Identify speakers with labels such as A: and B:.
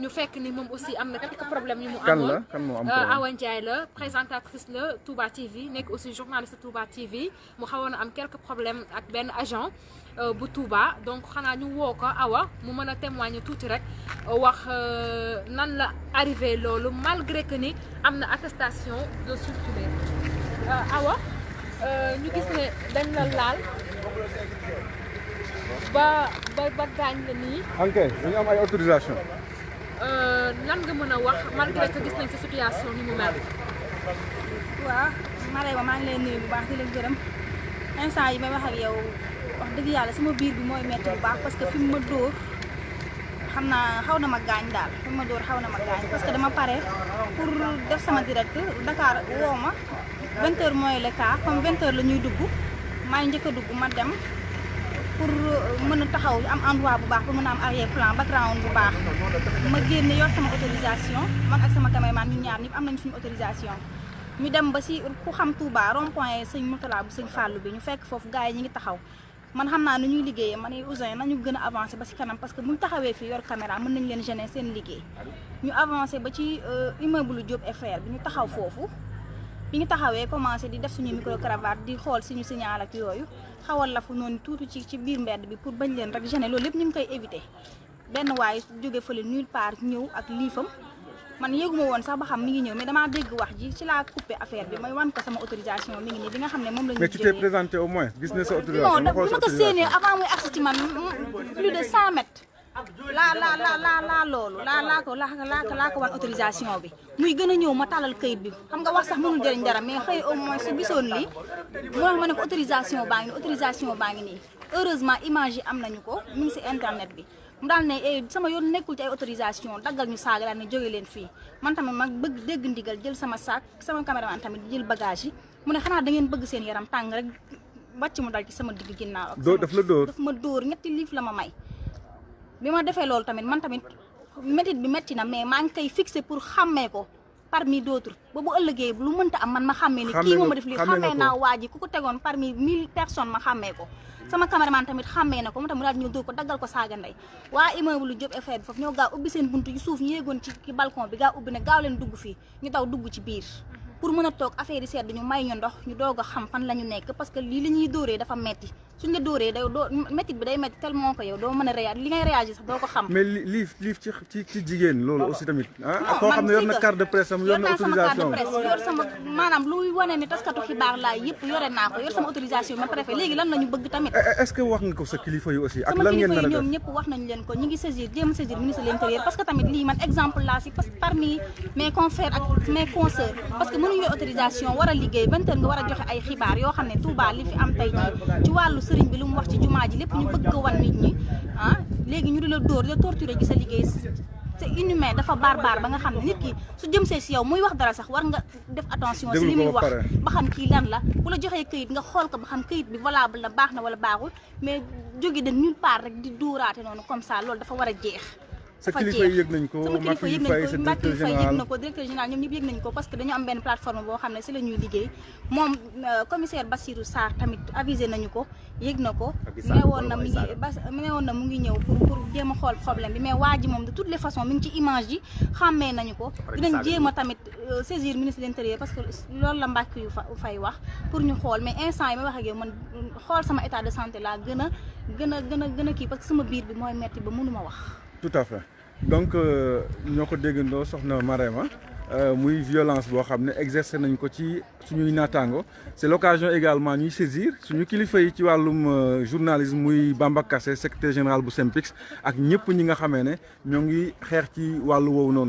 A: ñu fekk ni moom aussi am na quelques problèmes yu mu
B: kan
A: amoon.
B: la kan moo am problème
A: Awa Ndiaye la présentatrice la Touba TV nekk aussi journaliste Touba TV mu xawoon a am quelques problèmes ak benn agent bu Touba donc xanaa ñu woo ko Awa mu mën a témoigner tuuti rek wax nan la arrivé loolu malgré que ni am na attestation de circuler Awa ñu gis ne dañ la laal ba gaañ la nii.
B: ok dañu am ay autorisation.
A: lan nga mën a wax malgré que gis nañ sa situation ni mu mel.
C: waaw Marème maa ngi leen nuyu bu baax di leen gërëm instant yi may wax ak yow wax dëgg yàlla sama biir bi mooy metti bu baax parce que fi mu ma dóor xam naa xaw na ma gaañ daal fi mu ma dóor xaw na ma gaañ parce que dama pare pour def sama direct Dakar woo ma 20h mooy le cas comme 20h la ñuy dugg maa ngi njëkk a dugg ma dem pour mën a taxaw am endroit bu baax pour mën a am arrière plan background bu baax ma génne yor sama autorisation man ak sama caméraman ñun ñaar ñëpp am nañ suñu autorisation. ñu dem ba si ku xam Touba rond point sëñ Moutala bu sëñ Fallou bi ñu fekk foofu gars yi ñu ngi taxaw man xam naa nu ñuy liggéeyee man Ousin nañu gën a avancé ba si kanam parce que buñ taxawee fii yor caméra mën nañ leen gêner seen liggéey ñu avancé ba ci immeuble Diop FR bi ñu taxaw foofu bi ñu taxawee commencé di def suñu micro cravate di xool suñu signal ak yooyu xawal la fu noonu tuuti ci biir mbedd bi pour bañ leen rek gêner loolu lépp ñu ngi koy éviter benn waaye jóge fële nulle part ñëw ak liifam man yéeguma woon sax ba xam mi ngi ñëw mais damaa dégg wax ji ci laa coupé affaire bi may wan ko sama autorisation mi ngi nii bi nga xam ne moom la ñu.
B: mais tu t'es présenté au moins gis na sa autorisation.
C: non bi ma ko séenee avant muy agsi ci man plus de 100 mètres laa loolu laa ko wan autorisation bi muy gën a ñëw ma talal kayit bi xam nga wax sax mënul jëriñ dara mais xëy au moins su gisoon lii moo ma ne ko autorisation baa ngi nii heureusement image yi am nañu ko mu ngi si internet bi. mu daal ne sama yoon nekkul ci ay autorisation daggal ñu saaga daal ne jóge leen fii man tamit ma bëgg dégg ndigal jël sama sac sama caméraman tamit jël bagage yi mu ne xanaa da ngeen bëgg seen yaram tàng rek bàcc mu dal ci sama digg ginnaaw.
B: daf la dóor
C: daf ma dóor ñetti liif la ma may. bi ma defee loolu tamit man tamit métit bi métti na mais maa ngi koy fixé pour xàmmee ko parmi d'autres ba bu ëllëgee lu mënta am man ma xàmmee ni kii moo ma def lii xàmmee naa waa ji ku ko tegoon parmi 1000 personnes ma xàmmee ko. sama caméraman tamit xàmmee na ko mu tam mu daal ñëw dóor ko daggal ko saaga ndey waa immeuble Diop FR bi foofu ñoo gaaw ubbi seen buntu ci suuf ñu yéegoon ci balcon bi gaaw ubbi ne gaaw leen dugg fii ñu daw dugg ci biir pour mën a toog affaire yi sedd ñu may ñu ndox ñu doog a xam fan la ñu nekk parce que lii li ñuy dóoree dafa metti suñ la dóoree day doo métti bi day metti tellement que yow doo mën a réagir li ngay réagir sax doo ko xam.
B: mais liif ci jigéen loolu aussi tamit ah koo xam ne yor na carte de presse am yor na autorisation
C: yor sama maanaam luy wane ne taskatu xibaar laa yëpp yore naa ko yor sama autorisation ma préfet léegi lan la ñu bëgg tamit.
B: est-ce que wax nga ko sa kilifa yi aussi ak
C: sama
B: lan ngeen
C: kilifa
B: nar a
C: yi
B: def
C: ñoom ñëpp wax nañu leen ko ñu ngi jéem a saisir ministre de l'intérieur parce que tamit lii man exemple laa si parce que parmi mes confrères ak mes consoeurs parce que mënuñu yor autorisation war a liggéey 20 heures nga war a joxe ay xibaar yoo xam ne Touba li fi am tey jii ci wàllu sëriñ bi lu mu wax ci jumaa ji lépp ñu bëgg ko wan nit ñi ah léegi ñu di la dóor di la torturer gi sa liggéey c'est inhumain dafa barbare ba nga xam ne nit ki su jëm see si yow muy wax dara sax war nga def attention si li muy wax ba xam kii lan la bu la joxee këyit nga xool ko ba xam këyit bi valable na baax na wala baaxul mais jóge de nulle part rek di dóoraate noonu comme ça loolu dafa war a jeex.
B: sa kilifa yi yëg nañ ko
C: sama kilifa yëg nañ ko Mbacke Faye yëg na ko directeur général ñoom ñëpp yëg nañ ko parce que dañu am benn plateforme boo xam ne si la ñuy liggéey moom commissaire Bassirou Sarr tamit avisé nañu ko yëg na ko neewoon na mu ngi ñëw pour jéem a xool problème bi mais waa ji moom de toutes les façons mi ngi ci image yi xàmmee nañu ko dinañ jéem a tamit saisir ministre de l'intérieur parce que loolu la Mbacke yu fay wax pour ñu xool mais instant yi may wax ak yow man xool sama état de santé laa gën a kii parce que sama biir bi mooy metti ba mënuma wax.
B: tout à fait donc ñoo ko déggandoo soxna Marème muy violence boo xam ne exercer nañ ko ci suñuy naataango c'est l'occasion également ñuy saisir suñu kilifa yi ci wàllum journalisme muy Bamba Kassé secrétaire général bu SYNPICS ak ñëpp ñi nga xamee ne ñoo ngi xeex ci wàllu woowu noonu.